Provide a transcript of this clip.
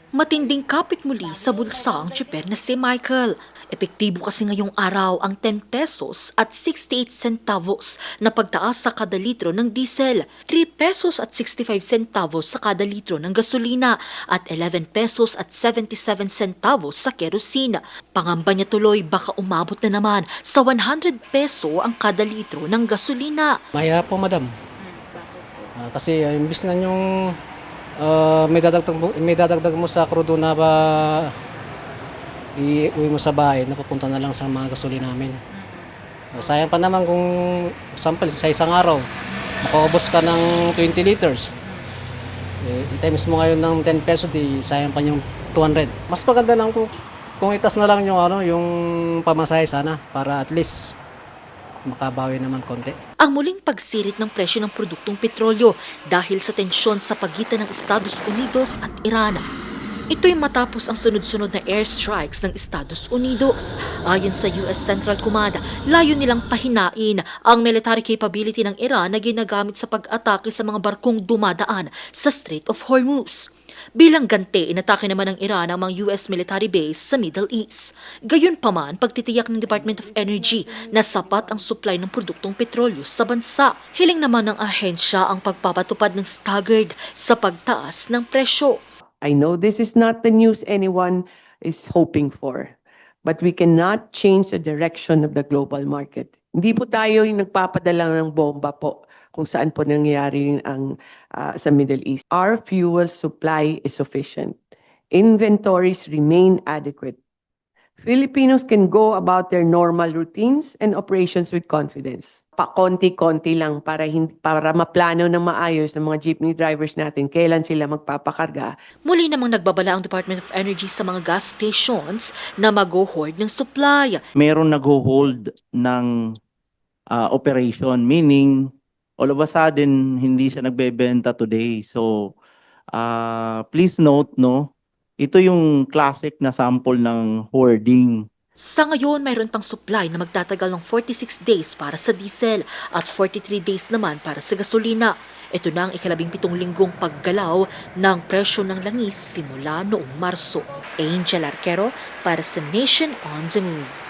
Matinding kapit muli sa bulsa ang tsuper na si Michael. Epektibo kasi ngayong araw ang 10 pesos at 68 centavos na pagtaas sa kada litro ng diesel, 3 pesos at 65 centavos sa kada litro ng gasolina at 11 pesos at 77 centavos sa kerosene. Pangamba niya tuloy baka umabot na naman sa 100 peso ang kada litro ng gasolina. Mahirap po, madam. Kasi imbis na yung may dadagdag mo sa krudo na ba iuwi mo sa bahay, napupunta na lang sa mga gasolina namin. Sayang pa naman kung sample sa isang araw, makaubos ka ng 20 liters. I-times mo ngayon ng 10 pesos, di sayang pa yung 200. Mas maganda lang kung itas na lang yung pamasahe sana para at least makabawi naman konti. Ang muling pagsirit ng presyo ng produktong petrolyo dahil sa tensyon sa pagitan ng Estados Unidos at Iran. Ito'y matapos ang sunod-sunod na airstrikes ng Estados Unidos. Ayon sa US Central Command, layo nilang pahinain ang military capability ng Iran na ginagamit sa pag-atake sa mga barkong dumadaan sa Strait of Hormuz. Bilang ganti, inatake naman ng Iran ang mga US military base sa Middle East. Gayunpaman, pagtitiyak ng Department of Energy na sapat ang supply ng produktong petrolyo sa bansa. Hiling naman ng ahensya ang pagpapatupad ng staggered sa pagtaas ng presyo. I know this is not the news anyone is hoping for, but we cannot change the direction of the global market. Hindi po tayo yung nagpapadala ng bomba po kung saan po nangyayari ang sa Middle East. Our fuel supply is sufficient. Inventories remain adequate. Filipinos can go about their normal routines and operations with confidence. Pa-konti-konti lang para maplano ng maayos ng mga jeepney drivers natin kailan sila magpapakarga. Muli namang nagbabala ang Department of Energy sa mga gas stations na mag-hoard ng supply. Meron nag-hold ng operation, meaning all of a sudden hindi siya nagbebenta today. So please note, no, ito yung classic na sample ng hoarding. Sa ngayon, mayroon pang supply na magtatagal ng 46 days para sa diesel at 43 days naman para sa gasolina. Ito na ang ika-17 linggong paggalaw ng presyo ng langis simula noong Marso. Angel Arquero para sa Nation on the Move.